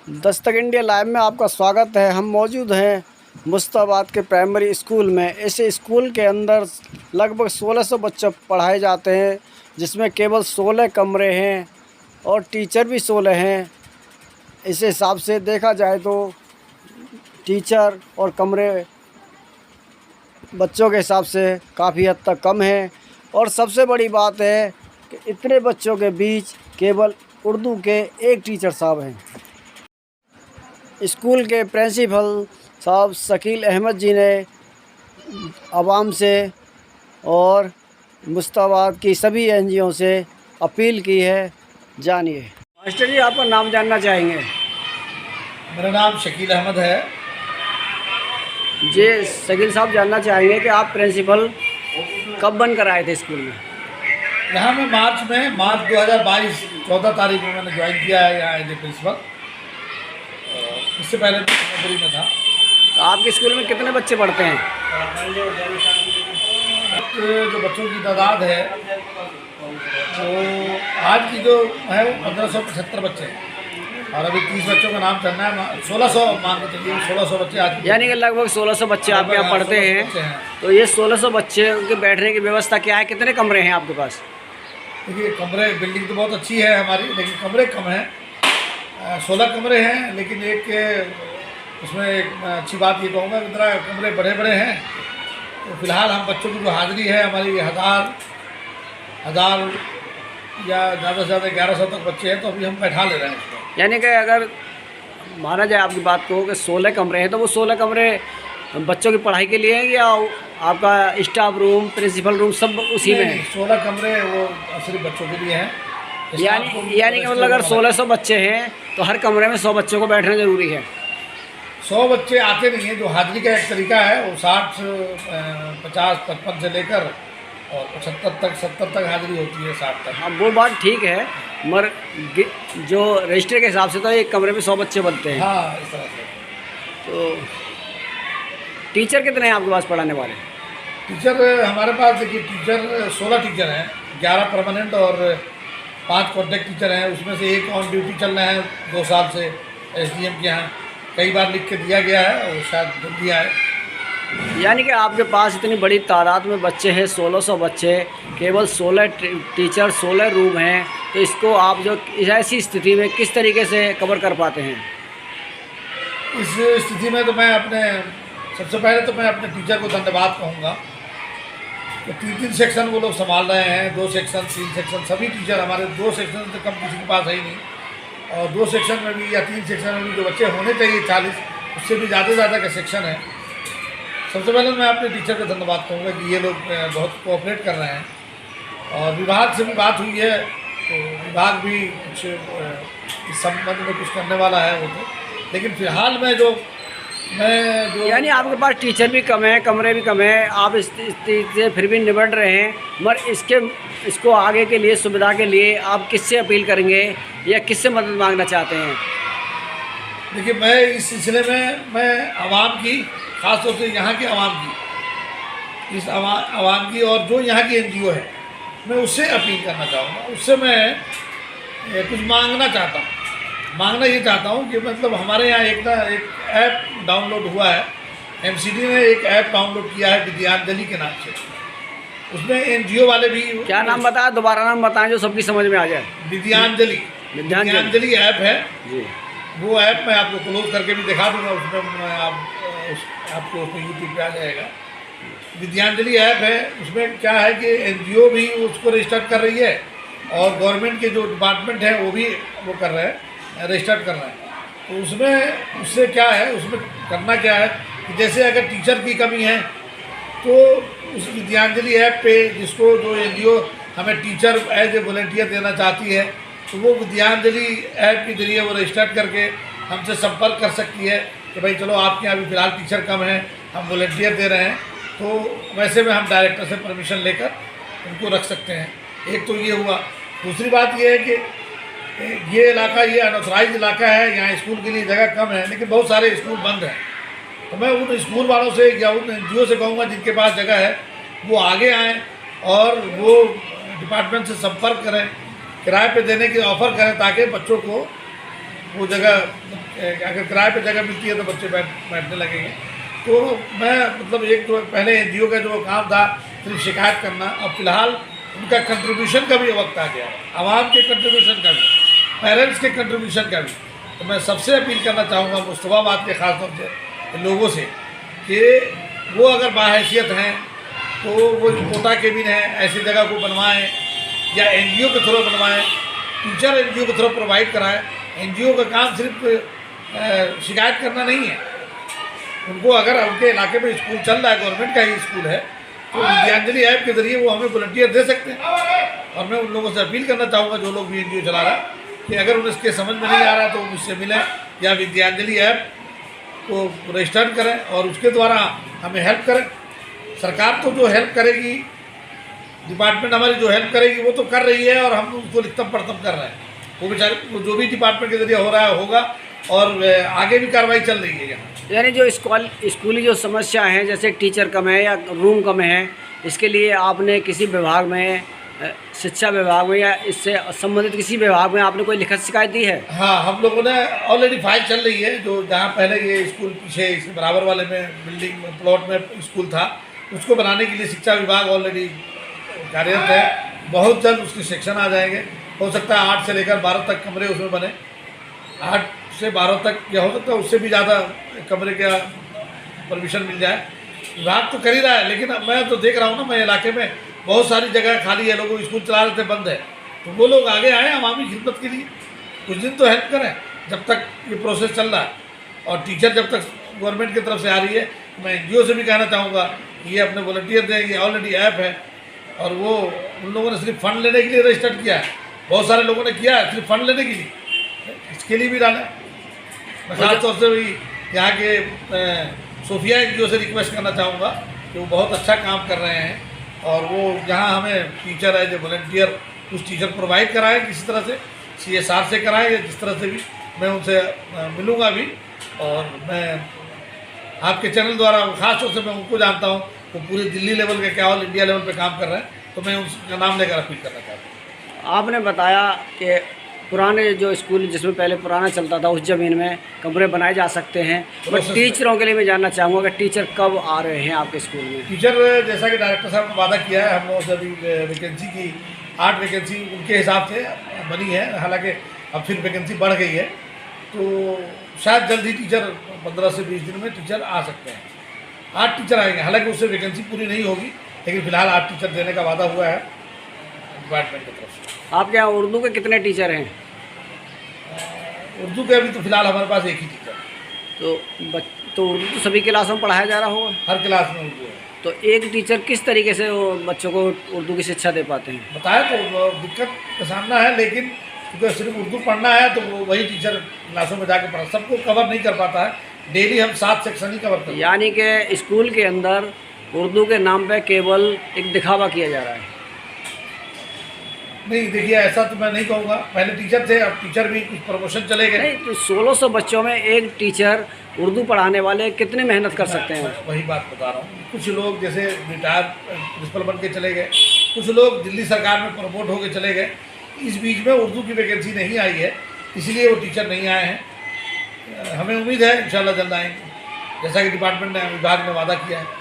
Dastak India live में आपका स्वागत है। हम मौजूद हैं मुस्ताबाद के प्राइमरी स्कूल में। इस स्कूल के अंदर लगभग 1600 बच्चे पढ़ाए जाते हैं, जिसमें केवल 16 कमरे हैं और टीचर भी 16 हैं। इस हिसाब से देखा जाए तो टीचर और कमरे बच्चों के हिसाब से काफ़ी हद तक कम है। और सबसे बड़ी बात है कि इतने बच्चों के बीच केवल उर्दू के एक टीचर साहब हैं। स्कूल के प्रिंसिपल साहब शकील अहमद जी ने आवाम से और मुस्ताबाद की सभी एनजीओ से अपील की है। जानिए। मास्टर जी, आपका नाम जानना चाहेंगे? मेरा नाम शकील अहमद है जी। शकील साहब, जानना चाहेंगे कि आप प्रिंसिपल कब बनकर आए थे स्कूल में? यहाँ मैं मार्च 2022 14 तारीख में मैंने ज्वाइन किया है यहाँ एज ए प्रिंसिपल। इससे पहले नौकरी में था। तो आपके स्कूल में कितने बच्चे पढ़ते हैं? जो बच्चों की तादाद है तो आज की जो है वो 1575 बच्चे हैं और अभी 30 बच्चों का नाम चलना है। 1600 मान के चलिए, 1600 बच्चे आज, यानी कि लगभग 1600 बच्चे आपके यहाँ पढ़ते हैं। तो ये 1600 बच्चे के बैठने की व्यवस्था क्या है? कितने कमरे हैं आपके पास? देखिए, कमरे, बिल्डिंग तो बहुत अच्छी है हमारी, लेकिन कमरे कम हैं। 16 कमरे हैं, लेकिन उसमें एक अच्छी बात ये कहूँगा कि जरा कमरे बड़े बड़े हैं। तो फिलहाल हम बच्चों की जो हाज़िरी है हमारी हज़ार या ज़्यादा से ज़्यादा 1100 तक बच्चे हैं, तो अभी हम बैठा ले रहे हैं इसको। यानी कि अगर माना जाए आपकी बात को कि 16 कमरे हैं, तो वो 16 कमरे बच्चों की पढ़ाई के लिए हैं या आपका स्टाफ रूम, प्रिंसिपल रूम सब उसी में है? 16 कमरे वो सिर्फ बच्चों के लिए हैं। यानी कि मतलब अगर 1600 बच्चे हैं तो हर कमरे में 100 बच्चों को बैठना ज़रूरी है। 100 बच्चे आते नहीं हैं। जो हाजिरी का एक तरीका है वो 60, 50, 55 से लेकर और 70 तक हाजिरी होती है, 60 तक। हाँ, वो बात ठीक है, मगर जो रजिस्टर के हिसाब से तो एक कमरे में 100 बच्चे बनते हैं। हाँ, इस तरह से। तो टीचर कितने हैं आपके पास पढ़ाने वाले? टीचर हमारे पास, देखिए, टीचर 16 टीचर हैं, 11 परमानेंट और 5 कॉन्ट्रैक्ट टीचर हैं। उसमें से एक ऑन ड्यूटी चल रहे हैं 2 साल से एसडीएम के यहाँ। कई बार लिख के दिया गया है और शायद जल्दी आए। यानी कि आपके पास इतनी बड़ी तादाद में बच्चे हैं, 1600 बच्चे, केवल 16 टीचर, 16 रूम हैं। तो इसको आप जो ऐसी स्थिति में किस तरीके से कवर कर पाते हैं? इस स्थिति में तो सबसे पहले तो मैं अपने टीचर को धन्यवाद कहूँगा। तो 3 सेक्शन वो लोग संभाल रहे हैं, 2 सेक्शन, 3 सेक्शन, सभी टीचर हमारे 2 सेक्शन से कम किसी के पास है ही नहीं। और 2 सेक्शन में भी या 3 सेक्शन में भी जो बच्चे होने चाहिए 40, उससे भी ज़्यादा के सेक्शन है। सबसे पहले मैं अपने टीचर को धन्यवाद कहूँगा कि ये लोग बहुत कोऑपरेट कर रहे हैं। और विभाग से भी बात हुई है, तो विभाग भी कुछ इस संबंध में कुछ करने वाला है वो तो। लेकिन फिलहाल यानी आपके पास टीचर भी कम है, कमरे भी कम है, आप इस स्थिति से फिर भी निपट रहे हैं, मगर इसको आगे के लिए, सुविधा के लिए आप किससे अपील करेंगे या किससे मदद मांगना चाहते हैं? देखिए, मैं इस सिलसिले में मैं आवाम की, ख़ास तौर से यहाँ के इस आवाम की और जो यहाँ की एनजीओ है, मैं उससे अपील करना चाहूँगा। उससे मैं कुछ मांगना ये चाहता हूँ कि मतलब हमारे यहाँ एक ऐप डाउनलोड हुआ है। एमसीडी ने एक ऐप डाउनलोड किया है विद्यांजलि के नाम से। उसमें एनजीओ वाले भी। क्या नाम बताया? दोबारा नाम बताएं जो सबकी समझ में आ जाए। विद्यांजलि ऐप है जी। वो ऐप मैं आपको क्लोज करके भी दिखा दूँगा, उसमें आपको उसमें यूट्यूब पे आ जाएगा। विद्यांजलि ऐप है। उसमें क्या है कि एनजीओ भी उसको रजिस्टर कर रही है और गवर्नमेंट के जो डिपार्टमेंट हैं वो भी वो कर रहे हैं, रजिस्टर कर रहे हैं। तो उससे क्या है, उसमें करना क्या है कि जैसे अगर टीचर की कमी है तो उस विद्यांजलि ऐप पे जो एनजीओ हमें टीचर एज ए वॉलंटियर देना चाहती है, तो वो विद्यांजलि ऐप के जरिए वो रजिस्टर करके हमसे संपर्क कर सकती है कि भाई चलो आपके यहाँ अभी फ़िलहाल टीचर कम है, हम वॉलंटियर दे रहे हैं। तो वैसे में हम डायरेक्टर से परमिशन लेकर उनको रख सकते हैं। एक तो ये हुआ। दूसरी बात ये है कि ये इलाका, ये अनऑथराइज इलाका है, यहाँ स्कूल के लिए जगह कम है, लेकिन बहुत सारे स्कूल बंद हैं। तो मैं उन स्कूल वालों से या उन एनजीओ से कहूँगा जिनके पास जगह है वो आगे आएँ और वो डिपार्टमेंट से संपर्क करें, किराए पे देने की ऑफ़र करें, ताकि बच्चों को वो जगह अगर किराए पे जगह मिलती है तो बच्चे बैठने लगेंगे। तो मैं मतलब एक तो पहले एनजीओ का जो काम था सिर्फ शिकायत करना, अब फिलहाल उनका कंट्रीब्यूशन का भी वक्त आ गया है, आवाम के कंट्रीब्यूशन का भी, पेरेंट्स के कंट्रीब्यूशन का भी। तो मैं सबसे अपील करना चाहूँगा मुस्तफाबाद के ख़ास तौर से लोगों से कि वो अगर बाहैसियत हैं तो वो कोटा केबिन है ऐसी जगह को बनवाएं या एनजीओ के थ्रू बनवाएं, टीचर एनजीओ के थ्रू प्रोवाइड कराएं। एनजीओ का काम सिर्फ शिकायत करना नहीं है, उनको अगर उनके इलाके में स्कूल चल रहा है, गवर्नमेंट का ही स्कूल है, तो विद्यांजलि ऐप के ज़रिए वो हमें वॉलंटियर दे सकते हैं। और मैं उन लोगों से अपील करना चाहूँगा जो लोग भी एनजीओ चला रहा है कि अगर उन्हें इसके समझ में नहीं आ रहा तो मुझसे मिलें या विद्यांजलि ऐप को रजिस्टर करें और उसके द्वारा हमें हेल्प करें। सरकार तो जो हेल्प करेगी, डिपार्टमेंट हमारी जो हेल्प करेगी वो तो कर रही है और हम उसको लिखतम पढ़तम कर रहे हैं। वो बेचारे जो भी डिपार्टमेंट के जरिए हो रहा है होगा और आगे भी कार्रवाई चल रही है यहाँ। यानी जो स्कूली जो समस्या हैं जैसे टीचर कम है या रूम कम है, इसके लिए आपने किसी विभाग में, शिक्षा विभाग में या इससे संबंधित किसी विभाग में आपने कोई लिखित शिकायत दी है? हाँ, हम लोगों ने ऑलरेडी फाइल चल रही है। जो जहाँ पहले ये स्कूल पीछे इस बराबर वाले में बिल्डिंग में प्लॉट में स्कूल था, उसको बनाने के लिए शिक्षा विभाग ऑलरेडी कार्यरत है। बहुत जल्द उसके सेक्शन आ जाएंगे। हो सकता है 8 से लेकर 12 तक कमरे उसमें बने, 8 से 12 तक, या हो सकता है उससे भी ज़्यादा कमरे का परमिशन मिल जाए। विभाग तो कर ही रहा है, लेकिन मैं तो देख रहा हूँ ना, मैं इलाके में बहुत सारी जगह खाली है, लोग स्कूल चला रहे थे बंद है, तो वो लोग आगे आए अवामी खिदमत के लिए, कुछ दिन तो हेल्प करें जब तक ये प्रोसेस चल रहा है। और टीचर जब तक गवर्नमेंट की तरफ से आ रही है, मैं एनजीओ से भी कहना चाहूँगा कि ये अपने वॉलंटियर दें, ये ऑलरेडी ऐप है और वो उन लोगों ने सिर्फ फंड लेने के लिए रजिस्टर किया है, बहुत सारे लोगों ने किया है सिर्फ फंड लेने के लिए, इसके लिए भी डालें। मैं खास तौर से भी यहाँ के सोफिया एनजीओ से रिक्वेस्ट करना चाहूँगा कि वो बहुत अच्छा काम कर रहे हैं और वो जहाँ हमें टीचर है जो वॉलंटियर कुछ टीचर प्रोवाइड कराएं, किसी तरह से CSR से कराएं या जिस तरह से भी, मैं उनसे मिलूँगा भी। और मैं आपके चैनल द्वारा ख़ास तौर से मैं उनको जानता हूँ, वो पूरे दिल्ली लेवल के क्या ऑल इंडिया लेवल पे काम कर रहे हैं, तो मैं उनका नाम लेकर अपील करना चाहता हूँ। आपने बताया कि पुराने जो स्कूल जिसमें पहले पुराना चलता था उस ज़मीन में कमरे बनाए जा सकते हैं, बट टीचरों के लिए मैं जानना चाहूँगा कि टीचर कब आ रहे हैं आपके स्कूल में? टीचर जैसा कि डायरेक्टर साहब ने वादा किया है, हम लोगों से अभी वैकेंसी की 8 वैकेंसी उनके हिसाब से बनी है, हालांकि अब फिर वैकेंसी बढ़ गई है, तो शायद जल्द ही टीचर 15 से 20 दिन में टीचर आ सकते हैं। 8 टीचर आएंगे, हालांकि उससे वैकेंसी पूरी नहीं होगी, लेकिन फिलहाल 8 टीचर देने का वादा हुआ है डिपार्टमेंट की तरफ से। आपके यहाँ उर्दू के कितने टीचर हैं? उर्दू के अभी तो फिलहाल हमारे पास एक ही टीचर है। तो उर्दू तो सभी क्लासों में पढ़ाया जा रहा होगा? हर क्लास में उर्दू है। तो एक टीचर किस तरीके से वो बच्चों को उर्दू की शिक्षा दे पाते हैं? बताया तो दिक्कत का सामना है, लेकिन क्योंकि सिर्फ उर्दू पढ़ना है तो वही टीचर क्लासों में जाकर पढ़ा, सबको कवर नहीं कर पाता है। डेली हम 7 सेक्शन ही कवर करते हैं। यानी कि स्कूल के अंदर उर्दू के नाम पे केवल एक दिखावा किया जा रहा है? नहीं, देखिए ऐसा तो मैं नहीं कहूँगा। पहले टीचर थे, अब टीचर भी कुछ प्रमोशन चले गए। नहीं, तो 1600 बच्चों में एक टीचर उर्दू पढ़ाने वाले कितने मेहनत कर सकते हैं? वही बात बता रहा हूँ। कुछ लोग जैसे रिटायर प्रिंसिपल बन के चले गए, कुछ लोग दिल्ली सरकार में प्रमोट होकर चले गए। इस बीच में उर्दू की वैकेंसी नहीं आई है, इसलिए वो टीचर नहीं आए हैं। हमें उम्मीद है इंशाल्लाह जल्द आएंगे, जैसा कि डिपार्टमेंट ने, विभाग ने वादा किया है।